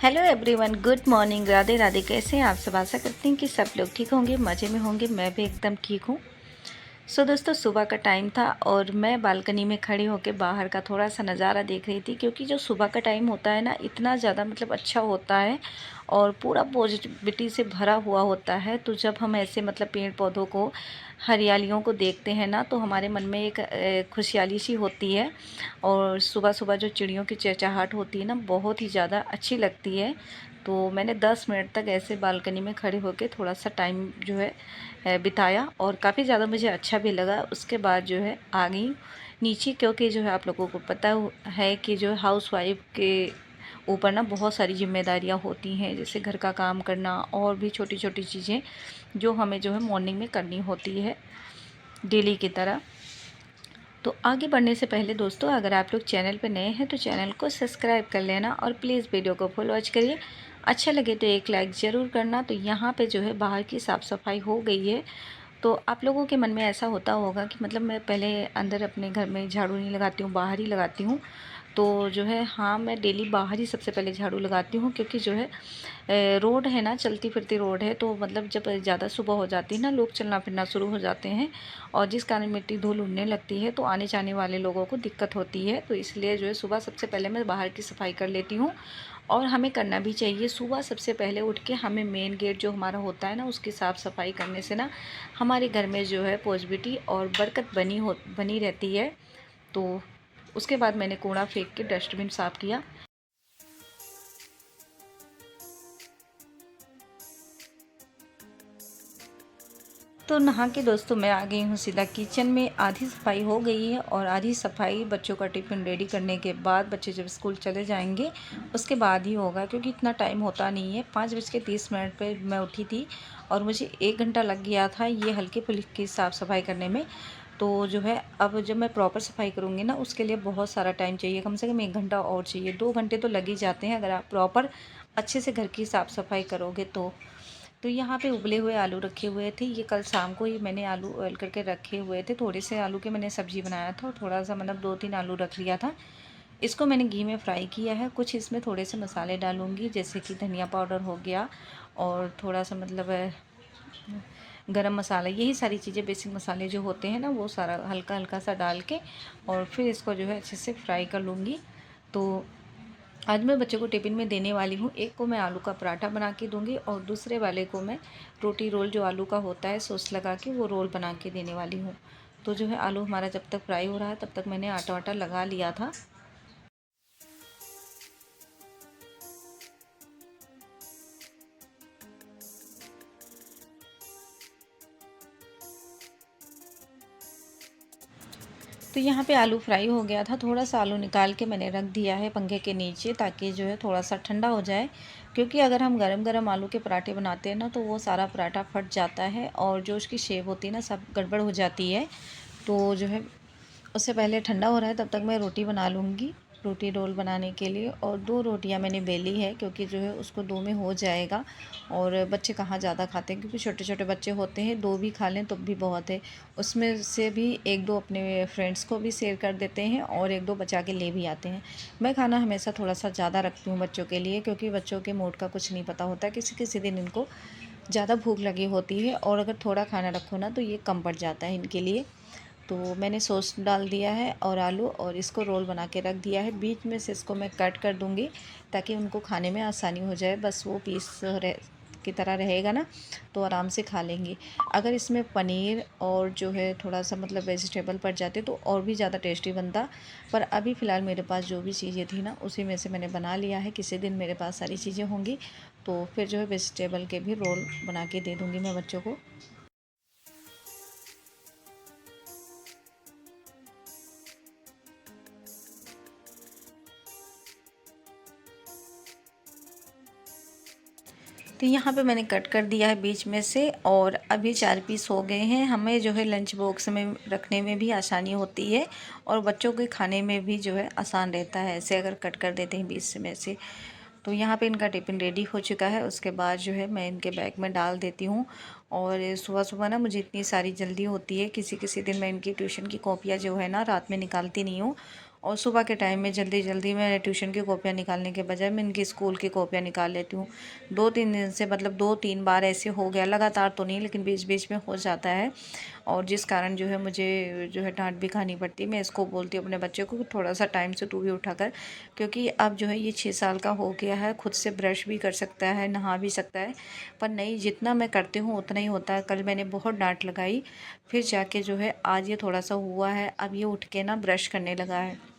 Hello everyone, good morning. Radhe Radhe. कैसे हैं आप सब? आशा करती हैं कि सब लोग ठीक होंगे, मज़े में होंगे। मैं भी एकदम ठीक हूँ। दोस्तों, सुबह का टाइम था और मैं बालकनी में खड़ी होकर बाहर का थोड़ा सा नज़ारा देख रही थी, क्योंकि जो सुबह का टाइम होता है ना, इतना ज़्यादा अच्छा होता है और पूरा पॉजिटिविटी से भरा हुआ होता है। तो जब हम ऐसे पेड़ पौधों को, हरियालियों को देखते हैं ना, तो हमारे मन में एक खुशहाली सी होती है। और सुबह सुबह जो चिड़ियों की चहचहाहट होती है ना, बहुत ही ज़्यादा अच्छी लगती है। तो मैंने 10 मिनट तक ऐसे बालकनी में खड़े होकर थोड़ा सा टाइम बिताया और काफ़ी ज़्यादा मुझे अच्छा भी लगा। उसके बाद आ गई नीचे, क्योंकि आप लोगों को पता है कि हाउसवाइफ के ऊपर ना बहुत सारी जिम्मेदारियां होती हैं, जैसे घर का काम करना और भी छोटी छोटी चीज़ें जो हमें मॉर्निंग में करनी होती है डेली की तरह। तो आगे बढ़ने से पहले दोस्तों, अगर आप लोग चैनल पर नए हैं तो चैनल को सब्सक्राइब कर लेना और प्लीज़ वीडियो को फुल वॉच करिए। अच्छा लगे तो एक लाइक ज़रूर करना। तो यहाँ पे बाहर की साफ़ सफाई हो गई है। तो आप लोगों के मन में ऐसा होता होगा कि मैं पहले अंदर अपने घर में झाड़ू नहीं लगाती हूँ, बाहर ही लगाती हूँ। तो हाँ, मैं डेली बाहर ही सबसे पहले झाड़ू लगाती हूँ, क्योंकि रोड है ना, चलती फिरती रोड है। तो जब ज़्यादा सुबह हो जाती है ना, लोग चलना फिरना शुरू हो जाते हैं और जिस कारण मिट्टी धूल उड़ने लगती है, तो आने जाने वाले लोगों को दिक्कत होती है। तो इसलिए सुबह सबसे पहले मैं बाहर की सफाई कर लेती हूँ। और हमें करना भी चाहिए। सुबह सबसे पहले उठ के हमें मेन गेट जो हमारा होता है ना, उसकी साफ़ सफाई करने से ना हमारे घर में पॉजिटिविटी और बरकत बनी रहती है। तो उसके बाद मैंने कूड़ा फेंक के डस्टबिन साफ़ किया। तो नहा के दोस्तों मैं आ गई हूँ सीधा किचन में। आधी सफाई हो गई है और आधी सफाई बच्चों का टिफ़िन रेडी करने के बाद, बच्चे जब स्कूल चले जाएंगे उसके बाद ही होगा, क्योंकि इतना टाइम होता नहीं है। 5:30 पर मैं उठी थी और मुझे 1 घंटा लग गया था ये हल्के फुल्की साफ़ सफाई करने में। तो अब जब मैं प्रॉपर सफाई करूँगी ना, उसके लिए बहुत सारा टाइम चाहिए, कम से कम 1 घंटा और चाहिए। 2 घंटे तो लग ही जाते हैं अगर आप प्रॉपर अच्छे से घर की साफ़ सफाई करोगे तो यहाँ पे उबले हुए आलू रखे हुए थे। ये कल शाम को ही मैंने आलू बॉयल करके रखे हुए थे। थोड़े से आलू के मैंने सब्ज़ी बनाया था और थोड़ा सा 2-3 आलू रख लिया था। इसको मैंने घी में फ्राई किया है। कुछ इसमें थोड़े से मसाले डालूँगी, जैसे कि धनिया पाउडर हो गया और थोड़ा सा गरम मसाला। यही सारी चीज़ें, बेसिक मसाले जो होते हैं ना, वो सारा हल्का हल्का सा डाल के और फिर इसको अच्छे से फ्राई कर लूँगी। तो आज मैं बच्चों को टिफ़िन में देने वाली हूँ। एक को मैं आलू का पराठा बना के दूँगी और दूसरे वाले को मैं रोटी रोल, जो आलू का होता है सॉस लगा के, वो रोल बना के देने वाली हूँ। तो आलू हमारा जब तक फ्राई हो रहा है, तब तक मैंने आटा वाटा लगा लिया था। तो यहाँ पे आलू फ्राई हो गया था। थोड़ा सा आलू निकाल के मैंने रख दिया है पंखे के नीचे, ताकि थोड़ा सा ठंडा हो जाए, क्योंकि अगर हम गरम गरम आलू के पराठे बनाते हैं ना, तो वो सारा पराठा फट जाता है और जो उसकी शेप होती है ना, सब गड़बड़ हो जाती है। तो उससे पहले ठंडा हो रहा है, तब तक मैं रोटी बना लूँगी, रोटी रोल बनाने के लिए। और 2 रोटियां मैंने बेली है, क्योंकि उसको 2 में हो जाएगा। और बच्चे कहाँ ज़्यादा खाते हैं, क्योंकि छोटे छोटे बच्चे होते हैं, 2 भी खा लें तो भी बहुत है। उसमें से भी 1-2 अपने फ्रेंड्स को भी शेयर कर देते हैं और 1-2 बचा के ले भी आते हैं। मैं खाना हमेशा थोड़ा सा ज़्यादा रखती हूँ बच्चों के लिए, क्योंकि बच्चों के मूड का कुछ नहीं पता होता। किसी किसी दिन इनको ज़्यादा भूख लगी होती है और अगर थोड़ा खाना रखो ना, तो ये कम पड़ जाता है इनके लिए। तो मैंने सॉस डाल दिया है और आलू, और इसको रोल बना के रख दिया है। बीच में से इसको मैं कट कर दूंगी, ताकि उनको खाने में आसानी हो जाए। बस वो पीस की तरह रहेगा ना, तो आराम से खा लेंगे। अगर इसमें पनीर और थोड़ा सा वेजिटेबल पड़ जाते तो और भी ज़्यादा टेस्टी बनता। पर अभी फ़िलहाल मेरे पास जो भी चीज़ें थी ना, उसी में से मैंने बना लिया है। किसी दिन मेरे पास सारी चीज़ें होंगी तो फिर वेजिटेबल के भी रोल बना के दे दूँगी मैं बच्चों को। तो यहाँ पे मैंने कट कर दिया है बीच में से, और अभी 4 पीस हो गए हैं। हमें लंच बॉक्स में रखने में भी आसानी होती है और बच्चों के खाने में भी आसान रहता है, ऐसे अगर कट कर देते हैं बीच में से। तो यहाँ पे इनका टिफ़िन रेडी हो चुका है। उसके बाद मैं इनके बैग में डाल देती हूँ। और सुबह सुबह ना मुझे इतनी सारी जल्दी होती है, किसी किसी दिन मैं इनकी ट्यूशन की कॉपियाँ है ना, रात में निकालती नहीं हूँ और सुबह के टाइम में जल्दी जल्दी मैं ट्यूशन की कॉपियाँ निकालने के बजाय मैं इनकी स्कूल की कॉपियाँ निकाल लेती हूँ। 2-3 दिन से मतलब 2-3 बार ऐसे हो गया, लगातार तो नहीं लेकिन बीच बीच में हो जाता है, और जिस कारण जो है मुझे जो है डांट भी खानी पड़ती है। मैं इसको बोलती हूँ अपने बच्चे को कि थोड़ा सा टाइम से तू भी उठा कर, क्योंकि अब जो है ये 6 साल का हो गया है, खुद से ब्रश भी कर सकता है, नहा भी सकता है, पर नहीं, जितना मैं करती हूँ उतना ही होता है। कल मैंने बहुत डांट लगाई, फिर जाके जो है आज ये थोड़ा सा हुआ है, अब ये उठ के ना ब्रश करने लगा है।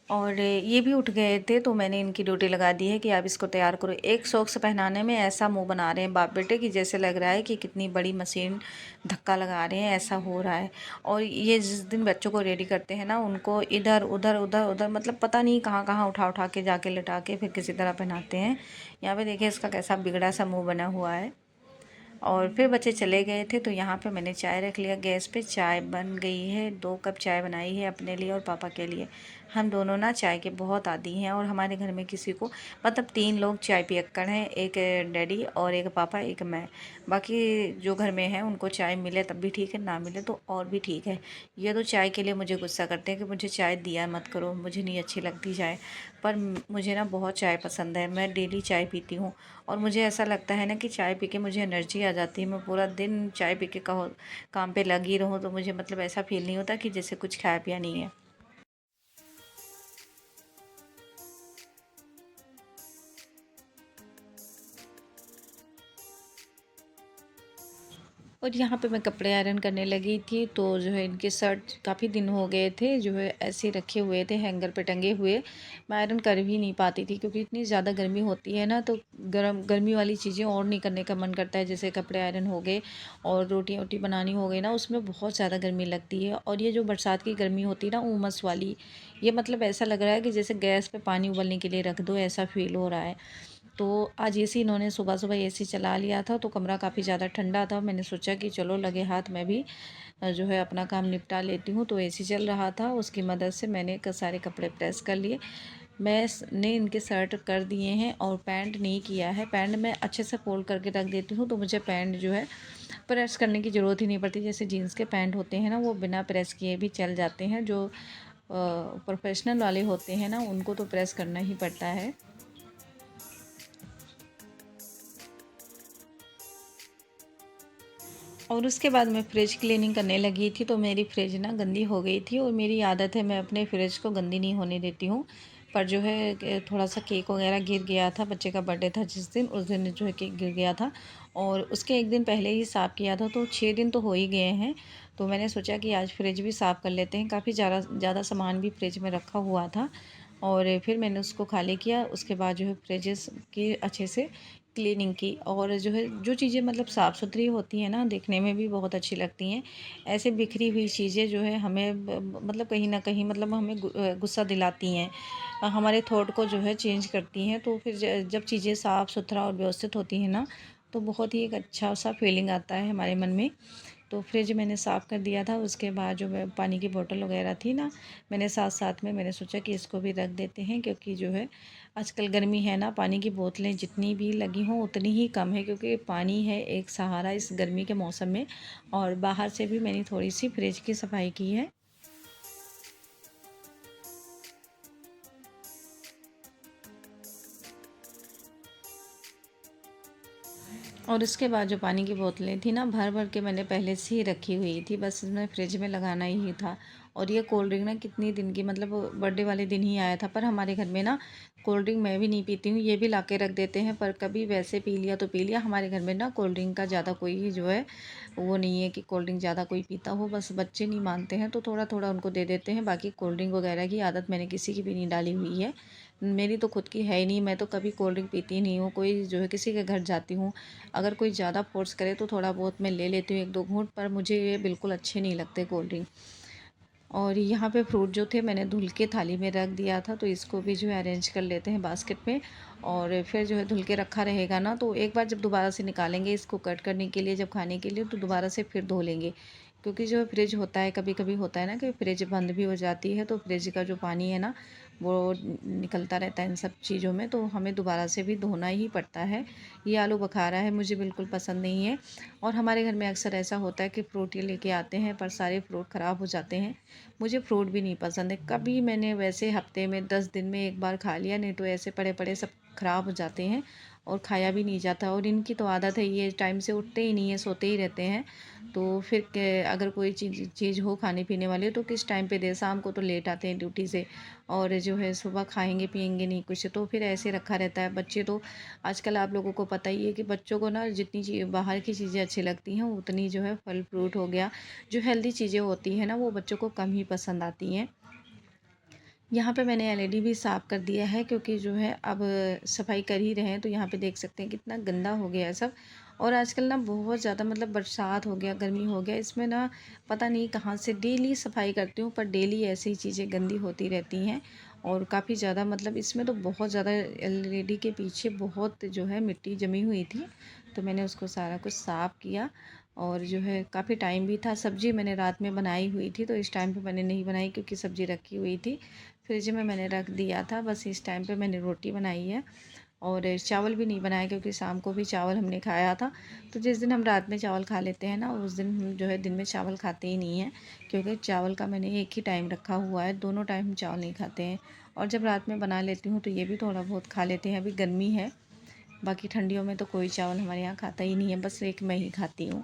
और ये भी उठ गए थे तो मैंने इनकी ड्यूटी लगा दी है कि आप इसको तैयार करो। एक सॉक्स पहनाने में ऐसा मुंह बना रहे हैं बाप बेटे कि जैसे लग रहा है कि कितनी बड़ी मशीन धक्का लगा रहे हैं, ऐसा हो रहा है। और ये जिस दिन बच्चों को रेडी करते हैं ना, उनको इधर उधर उधर उधर मतलब पता नहीं कहाँ कहाँ उठा उठा के जाके लिटा के फिर किसी तरह पहनाते हैं। यहाँ पे देखिए इसका कैसा बिगड़ा सा मुँह बना हुआ है। और फिर बच्चे चले गए थे तो यहाँ पे मैंने चाय रख लिया गैस पे। चाय बन गई है, 2 कप चाय बनाई है अपने लिए और पापा के लिए। हम दोनों ना चाय के बहुत आदी हैं, और हमारे घर में किसी को मतलब 3 लोग चाय पियक्कड़ हैं, एक डैडी और एक पापा, एक मैं। बाकी जो घर में है उनको चाय मिले तब भी ठीक है, ना मिले तो और भी ठीक है। ये तो चाय के लिए मुझे गुस्सा करते हैं कि मुझे चाय दिया मत करो, मुझे नहीं अच्छी लगती चाय। पर मुझे ना बहुत चाय पसंद है, मैं डेली चाय पीती हूँ। और मुझे ऐसा लगता है ना कि चाय पी के मुझे एनर्जी आ जाती है। मैं पूरा दिन चाय पी के काम पे लगी रहूँ तो मुझे मतलब ऐसा फील नहीं होता कि जैसे कुछ खाया पिया नहीं है। और यहाँ पे मैं कपड़े आयरन करने लगी थी तो जो है इनके शर्ट काफ़ी दिन हो गए थे जो है ऐसे रखे हुए थे हैंगर पे टंगे हुए। मैं आयरन कर भी नहीं पाती थी क्योंकि इतनी ज़्यादा गर्मी होती है ना, तो गर्मी वाली चीज़ें और नहीं करने का मन करता है। जैसे कपड़े आयरन हो गए और रोटी वोटी बनानी हो गई ना, उसमें बहुत ज़्यादा गर्मी लगती है। और ये जो बरसात की गर्मी होती है ना, उमस वाली, ये मतलब ऐसा लग रहा है कि जैसे गैस पे पानी उबलने के लिए रख दो, ऐसा फील हो रहा है। तो आज एसी इन्होंने सुबह सुबह एसी चला लिया था तो कमरा काफ़ी ज़्यादा ठंडा था। मैंने सोचा कि चलो लगे हाथ मैं भी जो है अपना काम निपटा लेती हूँ। तो एसी चल रहा था, उसकी मदद से मैंने सारे कपड़े प्रेस कर लिए। मैंने इनके शर्ट कर दिए हैं और पैंट नहीं किया है। पैंट मैं अच्छे से फोल्ड करके रख देती हूँ तो मुझे पैंट जो है प्रेस करने की ज़रूरत ही नहीं पड़ती। जैसे जीन्स के पैंट होते हैं ना, वो बिना प्रेस किए भी चल जाते हैं। जो प्रोफेशनल वाले होते हैं ना, उनको तो प्रेस करना ही पड़ता है। और उसके बाद मैं फ्रिज क्लीनिंग करने लगी थी तो मेरी फ्रिज ना गंदी हो गई थी। और मेरी आदत है मैं अपने फ्रिज को गंदी नहीं होने देती हूँ। पर जो है थोड़ा सा केक वगैरह गिर गया था, बच्चे का बर्थडे था जिस दिन, उस दिन जो है केक गिर गया था। और उसके एक दिन पहले ही साफ़ किया था तो 6 दिन तो हो ही गए हैं। तो मैंने सोचा कि आज फ्रिज भी साफ़ कर लेते हैं। काफ़ी ज़्यादा ज़्यादा सामान भी फ्रिज में रखा हुआ था। और फिर मैंने उसको खाली किया। उसके बाद जो है फ्रिजेस की अच्छे से क्लीनिंग की। और जो है जो चीज़ें मतलब साफ़ सुथरी होती हैं ना, देखने में भी बहुत अच्छी लगती हैं। ऐसे बिखरी हुई चीज़ें जो है हमें मतलब कहीं ना कहीं मतलब हमें गुस्सा दिलाती हैं, हमारे थॉट को जो है चेंज करती हैं। तो फिर जब चीज़ें साफ़ सुथरा और व्यवस्थित होती हैं ना, तो बहुत ही एक अच्छा सा फीलिंग आता है हमारे मन में। तो फ्रिज मैंने साफ़ कर दिया था। उसके बाद जो पानी की बोतल वगैरह थी ना, मैंने साथ साथ में मैंने सोचा कि इसको भी रख देते हैं, क्योंकि जो है आजकल गर्मी है ना, पानी की बोतलें जितनी भी लगी हों उतनी ही कम है, क्योंकि पानी है एक सहारा इस गर्मी के मौसम में। और बाहर से भी मैंने थोड़ी सी फ्रिज की सफाई की है। और उसके बाद जो पानी की बोतलें थी ना, भर भर के मैंने पहले से ही रखी हुई थी, बस इसमें फ्रिज में लगाना ही था। और ये कोल्ड ड्रिंक ना कितनी दिन की, मतलब बर्थडे वाले दिन ही आया था। पर हमारे घर में ना कोल्ड ड्रिंक मैं भी नहीं पीती हूँ, ये भी ला के रख देते हैं। पर कभी वैसे पी लिया तो पी लिया। हमारे घर में ना कोल्ड ड्रिंक का ज़्यादा कोई जो है वो नहीं है कि कोल्ड ड्रिंक ज़्यादा कोई पीता हो। बस बच्चे नहीं मानते हैं तो थोड़ा थोड़ा उनको दे देते हैं। बाकी कोल्ड ड्रिंक वगैरह की आदत मैंने किसी की भी नहीं डाली हुई है। मेरी तो खुद की है ही नहीं, मैं तो कभी कोल्ड ड्रिंक पीती नहीं हूँ। कोई जो है किसी के घर जाती हूँ, अगर कोई ज़्यादा फ़ोर्स करे तो थोड़ा बहुत मैं ले लेती हूँ 1-2 घूँट, पर मुझे ये बिल्कुल अच्छे नहीं लगते कोल्ड ड्रिंक। और यहाँ पे फ्रूट जो थे मैंने धुल के थाली में रख दिया था, तो इसको भी जो है अरेंज कर लेते हैं बास्केट में। और फिर जो है धुल के रखा रहेगा ना, तो एक बार जब दोबारा से निकालेंगे इसको कट करने के लिए, जब खाने के लिए, तो दोबारा से फिर धो लेंगे। क्योंकि जो फ्रिज होता है, कभी कभी होता है ना कि फ्रिज बंद भी हो जाती है, तो फ्रिज का जो पानी है ना वो निकलता रहता है इन सब चीज़ों में, तो हमें दोबारा से भी धोना ही पड़ता है। ये आलू बुखारा है, मुझे बिल्कुल पसंद नहीं है। और हमारे घर में अक्सर ऐसा होता है कि फ्रूट ये लेके आते हैं पर सारे फ्रूट ख़राब हो जाते हैं। मुझे फ्रूट भी नहीं पसंद है। कभी मैंने वैसे हफ्ते में 10 दिन में एक बार खा लिया, नहीं तो ऐसे पड़े पड़े सब ख़राब हो जाते हैं और खाया भी नहीं जाता। और इनकी तो आदत है, ये टाइम से उठते ही नहीं है, सोते ही रहते हैं। तो फिर अगर कोई चीज़ हो खाने पीने वाली तो किस टाइम पे दे, शाम को तो लेट आते हैं ड्यूटी से, और जो है सुबह खाएंगे पिएंगे नहीं कुछ, तो फिर ऐसे रखा रहता है। बच्चे तो आजकल आप लोगों को पता ही है कि बच्चों को ना जितनी चीज़ बाहर की चीज़ें अच्छी लगती हैं उतनी जो है फल फ्रूट हो गया, जो हेल्दी चीज़ें होती हैं ना वो बच्चों को कम ही पसंद आती हैं। यहाँ पे मैंने एलईडी भी साफ़ कर दिया है, क्योंकि जो है अब सफाई कर ही रहे हैं, तो यहाँ पे देख सकते हैं कितना गंदा हो गया है सब। और आजकल ना बहुत ज़्यादा मतलब बरसात हो गया, गर्मी हो गया, इसमें ना पता नहीं कहाँ से डेली सफाई करती हूँ पर डेली ऐसी ही चीज़ें गंदी होती रहती हैं। और काफ़ी ज़्यादा मतलब इसमें तो बहुत ज़्यादा एलईडी के पीछे बहुत जो है मिट्टी जमी हुई थी, तो मैंने उसको सारा कुछ साफ़ किया। और जो है काफ़ी टाइम भी था, सब्ज़ी मैंने रात में बनाई हुई थी, तो इस टाइम पे मैंने नहीं बनाई क्योंकि सब्ज़ी रखी हुई थी फ्रिज में, मैंने रख दिया था। बस इस टाइम पे मैंने रोटी बनाई है और चावल भी नहीं बनाया, क्योंकि शाम को भी चावल हमने खाया था। तो जिस दिन हम रात में चावल खा लेते हैं ना उस दिन हम जो है दिन में चावल खाते ही नहीं हैं, क्योंकि चावल का मैंने एक ही टाइम रखा हुआ है, दोनों टाइम हम चावल नहीं खाते हैं। और जब रात में बना लेती हूँ तो ये भी थोड़ा बहुत खा लेते हैं, अभी गर्मी है। बाकी ठंडियों में तो कोई चावल हमारे यहाँ खाता ही नहीं है, बस एक मैं ही खाती हूँ।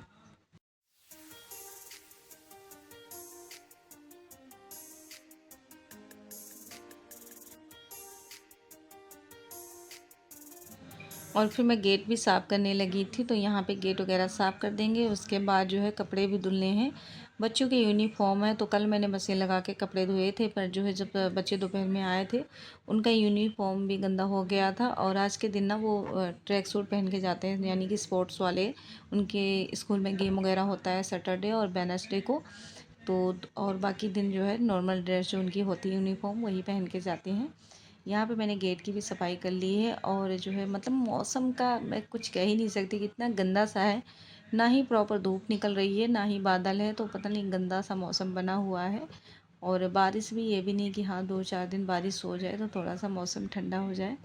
और फिर मैं गेट भी साफ़ करने लगी थी, तो यहाँ पे गेट वगैरह साफ़ कर देंगे। उसके बाद जो है कपड़े भी धुलने हैं, बच्चों के यूनिफ़ॉर्म है, तो कल मैंने मशीन लगा के कपड़े धोए थे, पर जो है जब बच्चे दोपहर में आए थे उनका यूनिफ़ॉर्म भी गंदा हो गया था। और आज के दिन ना वो ट्रैक सूट पहन के जाते हैं, यानी कि स्पोर्ट्स वाले, उनके स्कूल में गेम वगैरह होता है सैटरडे और वेडनेसडे को। तो और बाकी दिन जो है नॉर्मल ड्रेस जो उनकी होती है यूनिफ़ॉर्म वही पहन के जाते हैं। यहाँ पे मैंने गेट की भी सफाई कर ली है। और जो है मतलब मौसम का मैं कुछ कह ही नहीं सकती, कितना गंदा सा है, ना ही प्रॉपर धूप निकल रही है ना ही बादल है, तो पता नहीं गंदा सा मौसम बना हुआ है। और बारिश भी ये भी नहीं कि हाँ 2-4 दिन बारिश हो जाए तो थोड़ा सा मौसम ठंडा हो जाए।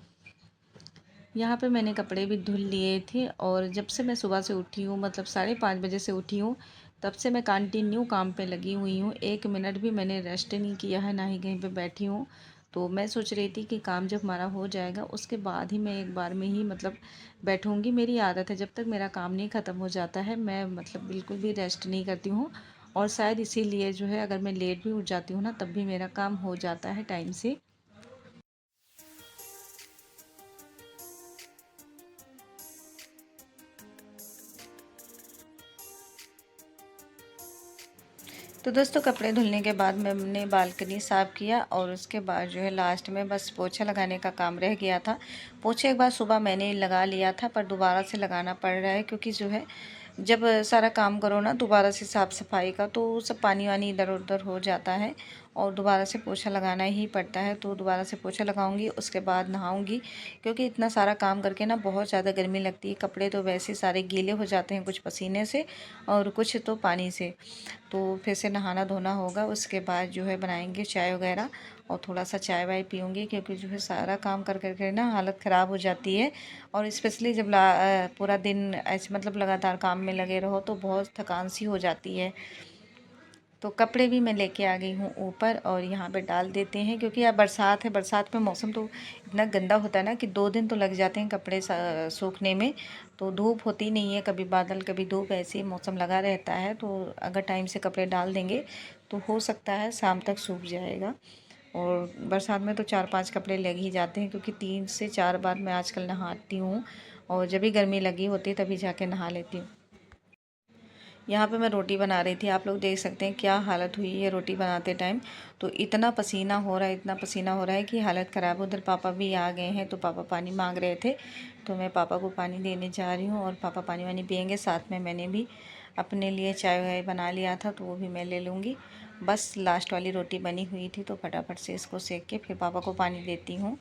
यहाँ पे मैंने कपड़े भी धुल लिए थे, और जब से मैं सुबह से उठी हूँ, मतलब 5:30 बजे से उठी हूँ, तब से मैं कंटिन्यू काम पे लगी हुई हूँ। एक मिनट भी मैंने रेस्ट नहीं किया है, ना ही कहीं पे बैठी हूँ। तो मैं सोच रही थी कि काम जब हमारा हो जाएगा उसके बाद ही मैं एक बार में ही मतलब बैठूँगी। मेरी आदत है, जब तक मेरा काम नहीं ख़त्म हो जाता है मैं मतलब बिल्कुल भी रेस्ट नहीं करती हूँ। और शायद इसीलिए जो है अगर मैं लेट भी उठ जाती हूँ ना तब भी मेरा काम हो जाता है टाइम से। तो दोस्तों कपड़े धुलने के बाद मैंने बालकनी साफ़ किया, और उसके बाद जो है लास्ट में बस पोछा लगाने का काम रह गया था। पोछे एक बार सुबह मैंने लगा लिया था, पर दोबारा से लगाना पड़ रहा है, क्योंकि जो है जब सारा काम करो ना दोबारा से साफ़ सफाई का, तो सब पानी वानी इधर उधर हो जाता है और दोबारा से पोछा लगाना ही पड़ता है। तो दोबारा से पोछा लगाऊंगी, उसके बाद नहाऊंगी, क्योंकि इतना सारा काम करके ना बहुत ज़्यादा गर्मी लगती है। कपड़े तो वैसे सारे गीले हो जाते हैं, कुछ पसीने से और कुछ तो पानी से। तो फिर से नहाना धोना होगा, उसके बाद जो है बनाएंगे चाय वगैरह, और थोड़ा सा चाय वाय पीऊँगी, क्योंकि जो है सारा काम कर करके ना हालत ख़राब हो जाती है। और स्पेशली जब पूरा दिन ऐसे मतलब लगातार काम में लगे रहो तो बहुत थकान सी हो जाती है। तो कपड़े भी मैं लेके आ गई हूँ ऊपर, और यहाँ पे डाल देते हैं, क्योंकि अब बरसात है। बरसात में मौसम तो इतना गंदा होता है ना कि 2 दिन तो लग जाते हैं कपड़े सूखने में। तो धूप होती नहीं है, कभी बादल कभी धूप, ऐसे ही मौसम लगा रहता है। तो अगर टाइम से कपड़े डाल देंगे तो हो सकता है शाम तक सूख जाएगा। और बरसात में तो 4-5 कपड़े लग ही जाते हैं, क्योंकि 3 से 4 बार मैं आजकल नहाती हूँ, और जब भी गर्मी लगी होती है तभी जाके नहा लेती हूँ। यहाँ पे मैं रोटी बना रही थी, आप लोग देख सकते हैं क्या हालत हुई है रोटी बनाते टाइम। तो इतना पसीना हो रहा है, इतना पसीना हो रहा है कि हालत ख़राब। उधर पापा भी आ गए हैं, तो पापा पानी मांग रहे थे, तो मैं पापा को पानी देने जा रही हूँ, और पापा पानी वानी पियेंगे। साथ में मैंने भी अपने लिए चाय वाय बना लिया था, तो वो भी मैं ले लूँगी। बस लास्ट वाली रोटी बनी हुई थी, तो फटाफट से इसको सेक के फिर पापा को पानी देती हूँ।